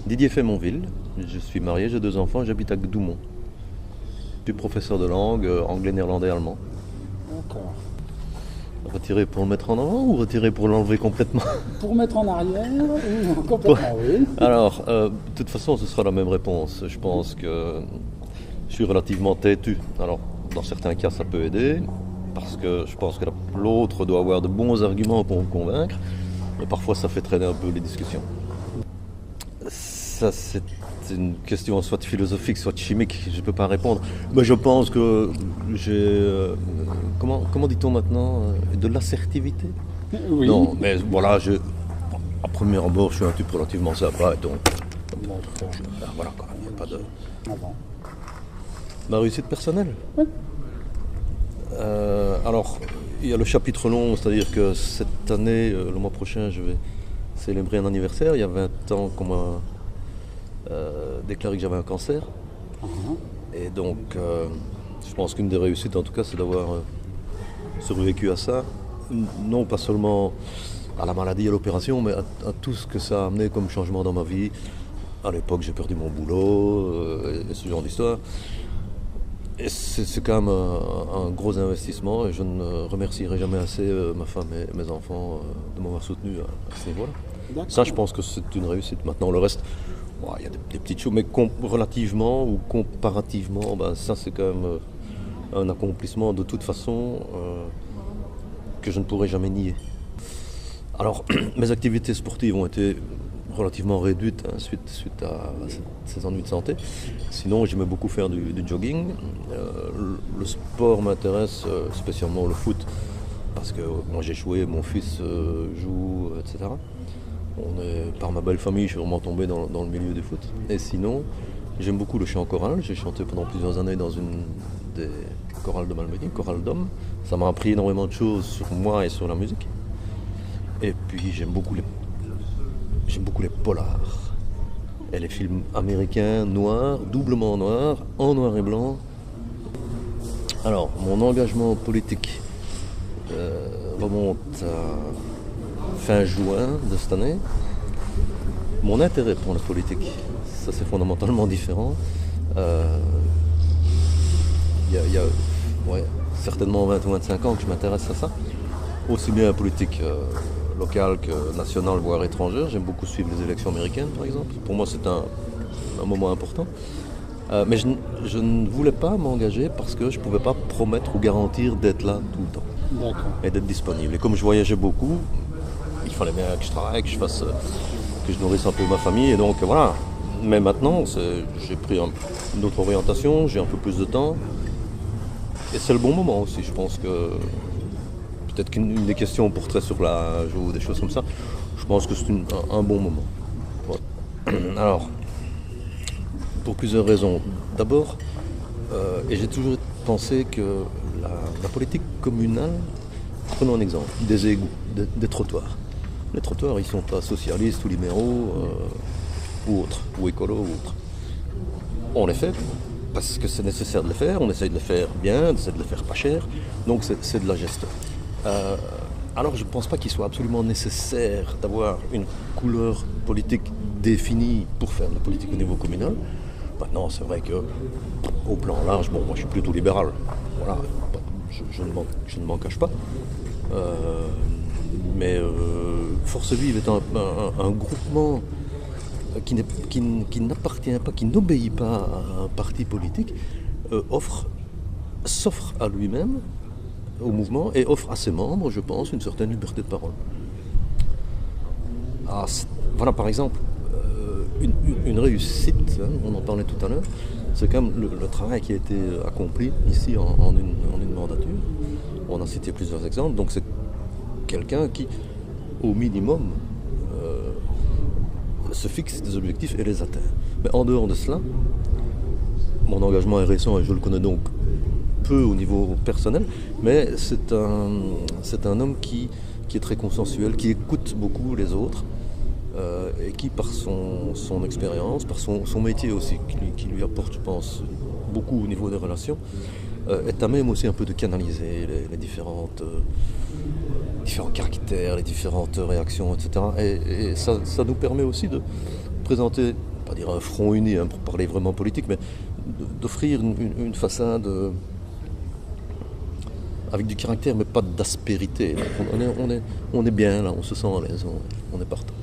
Didier Fémonville, je suis marié, j'ai 2 enfants, j'habite à Gdoumont. Je suis professeur de langue, anglais, néerlandais, allemand. D'accord. Retiré pour le mettre en avant ou retiré pour l'enlever complètement? Pour mettre en arrière ou complètement, oui. Alors, de toute façon, ce sera la même réponse. Je pense que je suis relativement têtu. Alors, dans certains cas, ça peut aider, parce que je pense que l'autre doit avoir de bons arguments pour me convaincre, mais parfois ça fait traîner un peu les discussions. Ça, c'est une question soit philosophique, soit chimique, je ne peux pas répondre. Mais je pense que j'ai, comment dit-on maintenant, de l'assertivité? Oui. Non, mais voilà, à premier abord, je suis un type relativement sympa, donc D'accord. voilà, quoi, il n'y a pas de... Ah bon. Ma réussite personnelle? Oui. Alors, il y a le chapitre long, c'est-à-dire que cette année, le mois prochain, je vais célébrer un anniversaire. Il y a 20 ans qu'on m'a déclaré que j'avais un cancer. Et donc, je pense qu'une des réussites, en tout cas, c'est d'avoir survécu à ça. Non pas seulement à la maladie, à l'opération, mais à tout ce que ça a amené comme changement dans ma vie. À l'époque, j'ai perdu mon boulot, et ce genre d'histoire. Et c'est quand même un gros investissement et je ne remercierai jamais assez ma femme et mes enfants de m'avoir soutenu à ce niveau-là. D'accord. Ça, je pense que c'est une réussite. Maintenant, le reste, il y a des petites choses, mais relativement ou comparativement, ça, c'est quand même un accomplissement de toute façon que je ne pourrai jamais nier. Alors, mes activités sportives ont été relativement réduite suite à ces ennuis de santé. Sinon, j'aimais beaucoup faire du jogging. Le sport m'intéresse, spécialement le foot, parce que moi j'ai joué, mon fils joue, etc. Par ma belle famille, je suis vraiment tombé dans le milieu du foot. Et sinon, j'aime beaucoup le chant choral. J'ai chanté pendant plusieurs années dans une des chorales de Malmedy, chorale d'hommes. Ça m'a appris énormément de choses sur moi et sur la musique. Et puis j'aime beaucoup les polars et les films américains noirs, doublement noirs, en noir et blanc. Alors, mon engagement politique remonte à fin juin de cette année. Mon intérêt pour la politique, ça c'est fondamentalement différent. Il y a certainement 20 ou 25 ans que je m'intéresse à ça. Aussi bien à la politique locale que nationale, voire étrangère. J'aime beaucoup suivre les élections américaines, par exemple. Pour moi, c'est un moment important. Mais je ne voulais pas m'engager parce que je ne pouvais pas promettre ou garantir d'être là tout le temps. D'accord. Et d'être disponible. Et comme je voyageais beaucoup, il fallait bien que je travaille, que je nourrisse un peu ma famille. Et donc, voilà. Mais maintenant, j'ai pris une autre orientation, j'ai un peu plus de temps. Et c'est le bon moment aussi. Je pense que peut-être qu'une des questions porterait sur l'âge ou des choses comme ça. Je pense que c'est un bon moment. Voilà. Alors, pour plusieurs raisons. D'abord, et j'ai toujours pensé que la politique communale, prenons un exemple, des égouts, des trottoirs. Les trottoirs, ils ne sont pas socialistes ou libéraux ou autres, ou écolos ou autres. On les fait parce que c'est nécessaire de les faire, on essaye de les faire bien, on essaie de les faire pas cher, donc c'est de la gestion. Alors je ne pense pas qu'il soit absolument nécessaire d'avoir une couleur politique définie pour faire de la politique au niveau communal. Maintenant, c'est vrai qu'au plan large, moi je suis plutôt libéral. Voilà, je ne m'en cache pas. Mais Force Vive est un groupement qui n'appartient pas, qui n'obéit pas à un parti politique, s'offre à lui-même, au mouvement, et offre à ses membres, je pense, une certaine liberté de parole. Voilà, par exemple, une réussite, hein, on en parlait tout à l'heure, c'est quand même le travail qui a été accompli ici en une mandature. On a cité plusieurs exemples, donc c'est quelqu'un qui, au minimum, se fixe des objectifs et les atteint. Mais en dehors de cela, mon engagement est récent et je le connais donc peu au niveau personnel, mais c'est un homme qui est très consensuel, qui écoute beaucoup les autres et qui, par son expérience, par son métier aussi, qui lui apporte, je pense, beaucoup au niveau des relations, est à même aussi un peu de canaliser les différents caractères, les différentes réactions, etc. Et ça nous permet aussi de présenter pas dire un front uni pour parler vraiment politique, mais d'offrir une façade avec du caractère, mais pas d'aspérité. On est bien là, on se sent à l'aise, on est partant.